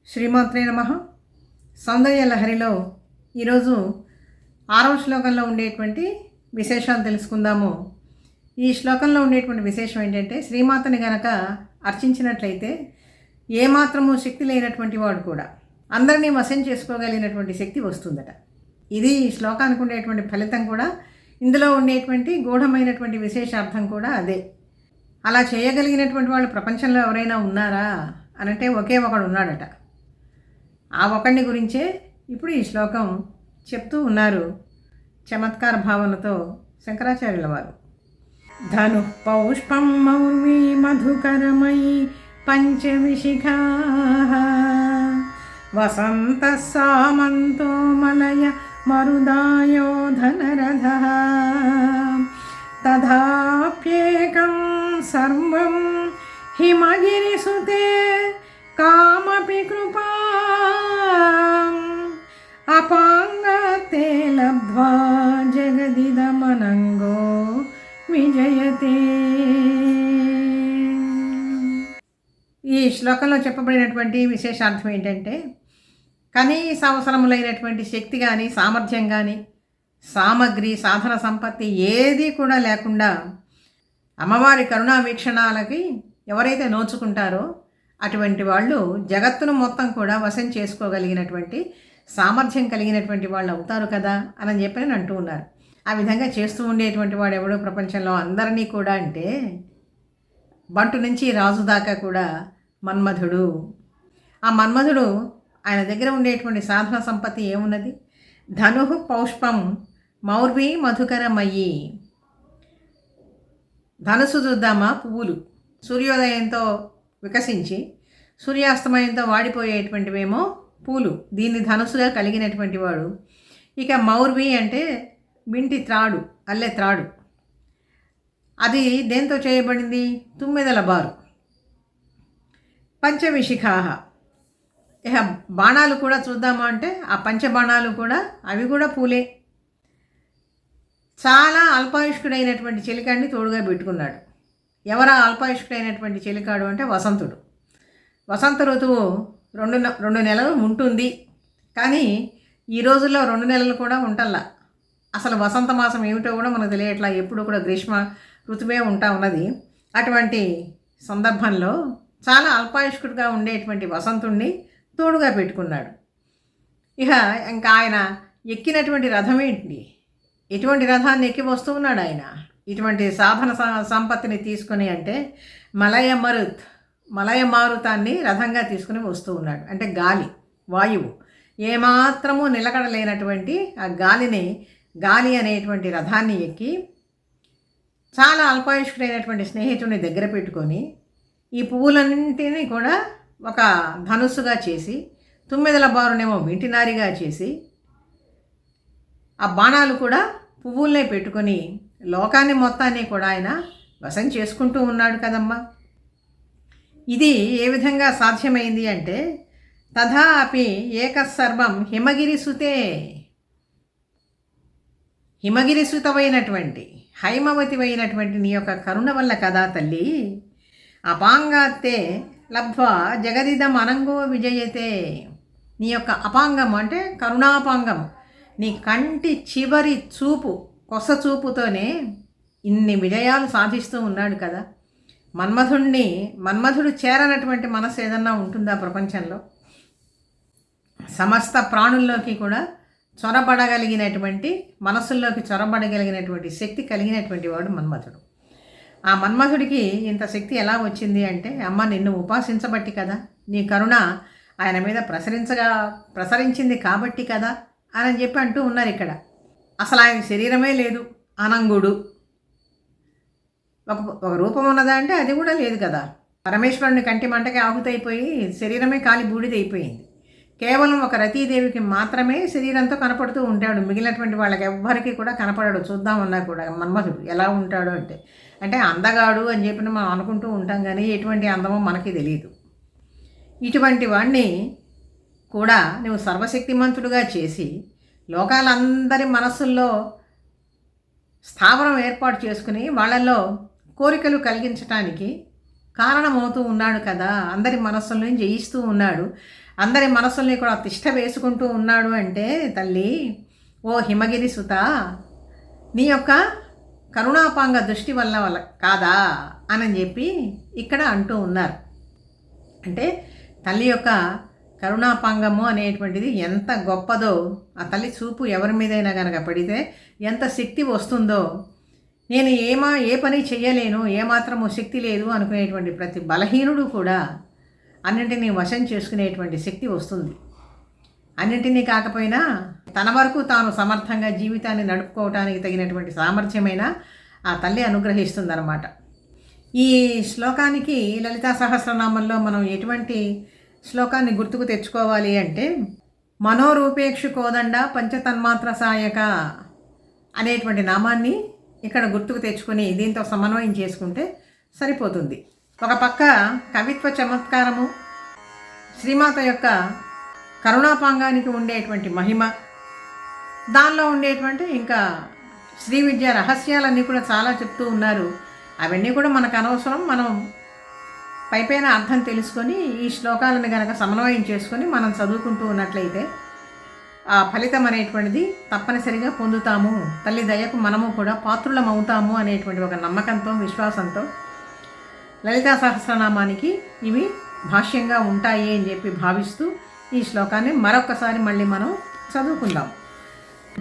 శ్రీమాత్రే నమః. సౌందర్య లహరిలో ఈరోజు 6వ శ్లోకంలో ఉండేటువంటి విశేషాలు తెలుసుకుందాము. ఈ శ్లోకంలో ఉండేటువంటి విశేషం ఏంటంటే, శ్రీమాతని గనక అర్చించినట్లయితే ఏమాత్రము శక్తి లేనటువంటి వాడు కూడా అందరినీ వశం చేసుకోగలిగినటువంటి శక్తి వస్తుందట. ఇది ఈ శ్లోకానికి ఉండేటువంటి ఫలితం కూడా, ఇందులో ఉండేటువంటి గూఢమైనటువంటి విశేషార్థం కూడా అదే. అలా చేయగలిగినటువంటి వాళ్ళు ప్రపంచంలో ఎవరైనా ఉన్నారా అనంటే ఒకే ఒకడు ఉన్నాడట. ఆ ఒకడిని గురించే ఇప్పుడు ఈ శ్లోకం చెప్తూ ఉన్నారు చమత్కార భావనతో శంకరాచార్యుల వారు. ధను పౌష్పం మౌర్వీ మధుకరమయీ పంచవిశిఖా వసంత సామంతో మలయ మరుదాయో ధనరథ తథాప్యేకం సర్వం హిమగిరిసుతే కామపి కృపా అపాంగతే లబ్ధ్వా జగదిదమనంగో విజయతే. ఈ శ్లోకంలో చెప్పబడినటువంటి విశేషార్థం ఏంటంటే, కనీస అవసరములైనటువంటి శక్తి కానీ, సామర్థ్యం కానీ, సామగ్రి, సాధన సంపత్తి ఏది కూడా లేకుండా అమ్మవారి కరుణా వీక్షణాలకి ఎవరైతే నోచుకుంటారో అటువంటి వాళ్ళు జగత్తును మొత్తం కూడా వశం చేసుకోగలిగినటువంటి సామర్థ్యం కలిగినటువంటి వాళ్ళు అవుతారు కదా అని చెప్పి అంటూ ఉన్నారు. ఆ విధంగా చేస్తూ ఉండేటువంటి వాడు ఎవడో ప్రపంచంలో అందరినీ కూడా అంటే, బంటు నుంచి రాజు దాకా కూడా మన్మధుడు. ఆ మన్మధుడు ఆయన దగ్గర ఉండేటువంటి సాధన సంపత్తి ఏమున్నది? ధను పౌష్పం మౌర్వీ మధుకరమయ్యి. ధనుసు చూద్దామా, పువ్వులు సూర్యోదయంతో వికసించి సూర్యాస్తమయంతో వాడిపోయేటువంటివేమో పూలు. దీన్ని ధనుసుగా కలిగినటువంటి వాడు. ఇక మౌర్వి అంటే మింటి త్రాడు, అల్లె త్రాడు. అది దేంతో చేయబడింది? తుమ్మెదల బారు. పంచవిశిఖాహ. ఇక బాణాలు కూడా చూద్దామా అంటే ఆ పంచబాణాలు కూడా అవి కూడా పూలే. చాలా అల్పాయుష్కుడైనటువంటి చెలికాడిని తోడుగా పెట్టుకున్నాడు. ఎవరా అల్పాయుష్కుడైనటువంటి చెలికాడు అంటే వసంతుడు. వసంత ఋతువు రెండు నెలలు ఉంటుంది, కానీ ఈ రోజుల్లో 2 నెలలు కూడా ఉంటల్లా. అసలు వసంత మాసం ఏమిటో కూడా మనకు తెలియట్లా. ఎప్పుడు కూడా గ్రీష్మ ఋతువే ఉంటా ఉన్నది. అటువంటి సందర్భంలో చాలా అల్పాయుష్కుడిగా ఉండేటువంటి వసంతుణ్ణి తోడుగా పెట్టుకున్నాడు. ఇక ఇంకా ఆయన ఎక్కినటువంటి రథం ఏంటి? ఎటువంటి రథాన్ని ఎక్కి వస్తూ ఉన్నాడు ఆయన? ఇటువంటి సాధన సంపత్తిని తీసుకుని అంటే మలయ మారుతాన్ని రథంగా తీసుకుని వస్తూ ఉన్నాడు. అంటే గాలి, వాయువు ఏమాత్రము నిలకడలేనటువంటి ఆ గాలి అనేటువంటి రథాన్ని ఎక్కి చాలా అల్పాయుష్కుడైనటువంటి స్నేహితుడిని దగ్గర పెట్టుకొని ఈ పువ్వులన్నింటినీ కూడా ఒక ధనుస్సుగా చేసి, తుమ్మెదల బారునేమో వింటినారిగా చేసి, ఆ బాణాలు కూడా పువ్వుల్నే పెట్టుకొని లోకాన్ని మొత్తాన్ని కూడా ఆయన వశం చేసుకుంటూ ఉన్నాడు కదమ్మా. ఇది ఏ విధంగా సాధ్యమైంది అంటే, తథాపి ఏకసర్వం హిమగిరిసుతే. హిమగిరిసుతమైనటువంటి హైమవతివైనటువంటి నీ యొక్క కరుణ వల్ల కదా తల్లి. అపాంగాత్తే లబ్ధ్వా జగదిదం అనంగో విజయతే. నీ యొక్క అపాంగం అంటే కరుణాపాంగం, నీ కంటి చివరి చూపు, కొస చూపుతోనే ఇన్ని విజయాలు సాధిస్తూ ఉన్నాడు కదా. మన్మధుడు చేరనటువంటి మనసు ఏదన్నా ఉంటుందా ప్రపంచంలో? సమస్త ప్రాణుల్లోకి కూడా చొరబడగలిగినటువంటి, మనసుల్లోకి చొరబడగలిగినటువంటి శక్తి కలిగినటువంటి వాడు మన్మధుడు. ఆ మన్మధుడికి ఇంత శక్తి ఎలా వచ్చింది అంటే, అమ్మ నిన్ను ఉపాసించబట్టి కదా, నీ కరుణ ఆయన మీద ప్రసరించింది కాబట్టి కదా అని చెప్పి అంటూ ఉన్నారు ఇక్కడ. అసలు ఆయన శరీరమే లేదు, అనంగుడు. ఒక రూపం ఉన్నదా అంటే అది కూడా లేదు కదా. పరమేశ్వరుని కంటి మంటకి ఆహుతైపోయి శరీరమే కాలి బూడిదైపోయింది. కేవలం ఒక రతీదేవికి మాత్రమే శరీరంతో కనపడుతూ ఉంటాడు. మిగిలినటువంటి వాళ్ళకి ఎవ్వరికి కూడా కనపడడు. చూద్దామన్నా కూడా మన్మధుడు ఎలా ఉంటాడు అంటే అందగాడు అని చెప్పి మనం అనుకుంటూ ఉంటాం, కానీ ఎటువంటి అందమో మనకి తెలియదు. ఇటువంటి వాడిని కూడా నువ్వు సర్వశక్తిమంతుడుగా చేసి లోకాలందరి మనస్సుల్లో స్థావరం ఏర్పాటు చేసుకుని వాళ్ళల్లో కోరికలు కలిగించటానికి కారణమవుతూ ఉన్నాడు కదా. అందరి మనస్సులను జయిస్తూ ఉన్నాడు. అందరి మనసుల్ని కూడా తిష్ట వేసుకుంటూ ఉన్నాడు అంటే తల్లి, ఓ హిమగిరి సుత, నీ యొక్క కరుణాపాంగ దృష్టి వల్ల కాదా అని చెప్పి ఇక్కడ అంటూ ఉన్నారు. అంటే తల్లి యొక్క కరుణాపాంగము అనేటువంటిది ఎంత గొప్పదో, ఆ తల్లి చూపు ఎవరి మీదైనా కనుక పడితే ఎంత శక్తి వస్తుందో, నేను ఏ పని చెయ్యలేను, ఏమాత్రము శక్తి లేదు అనుకునేటువంటి ప్రతి బలహీనుడు కూడా అన్నింటినీ వశం చేసుకునేటువంటి శక్తి వస్తుంది. అన్నింటినీ కాకపోయినా తన వరకు తాను సమర్థంగా జీవితాన్ని నడుపుకోవడానికి తగినటువంటి సామర్థ్యమైన ఆ తల్లి అనుగ్రహిస్తుందన్నమాట. ఈ శ్లోకానికి లలితా సహస్రనామంలో మనం ఎటువంటి శ్లోకాన్ని గుర్తుకు తెచ్చుకోవాలి అంటే, మనోరూపేక్షు కోదండ పంచతన్మాత్ర సాయక అనేటువంటి నామాన్ని ఇక్కడ గుర్తుకు తెచ్చుకొని దీంతో సమన్వయం చేసుకుంటే సరిపోతుంది. ఒక పక్క కవిత్వ చమత్కారము, శ్రీమాత యొక్క కరుణాపాంగానికి ఉండేటువంటి మహిమ, దానిలో ఉండేటువంటి ఇంకా శ్రీ విద్య రహస్యాలన్నీ కూడా చాలా చెప్తూ ఉన్నారు. అవన్నీ కూడా మనకు అనవసరం. మనం పైపైన అర్థం తెలుసుకొని ఈ శ్లోకాలను కనుక సమన్వయం చేసుకొని మనం చదువుకుంటూ ఉన్నట్లయితే ఆ ఫలితం అనేటువంటిది తప్పనిసరిగా పొందుతాము. తల్లి దయకు మనము కూడా పాత్రులం అవుతాము అనేటువంటి ఒక నమ్మకంతో, విశ్వాసంతో లలితా సహస్రనామానికి ఇవి భాష్యంగా ఉంటాయి అని చెప్పి భావిస్తూ ఈ శ్లోకాన్ని మరొకసారి మళ్ళీ మనం చదువుకుందాం.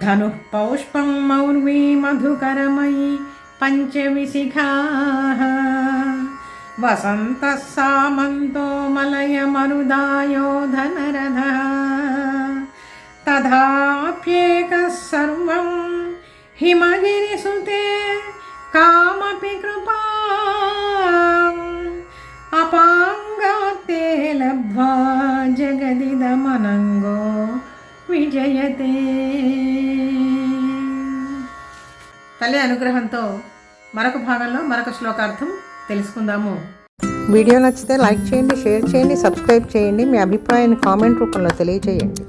ధను పౌష్పం మౌర్వీ మధుకరమయీ పంచవిశిఖా వసంత సామంతో మలయ మరుదాయో ధనరథ తథాప్యేక సర్వం హిమగిరిసుతే కామపి కృపా అపాంగాతే లబ్ధ్వా జగదిదమనంగో విజయతే. తల్లి అనుగ్రహంతో మరొక భాగంలో మరొక శ్లోకార్థం తెలుసుకుందాము. వీడియో నచ్చితే లైక్ చేయండి, షేర్ చేయండి, సబ్స్క్రైబ్ చేయండి. మీ అభిప్రాయాన్ని కామెంట్ రూపంలో తెలియజేయండి.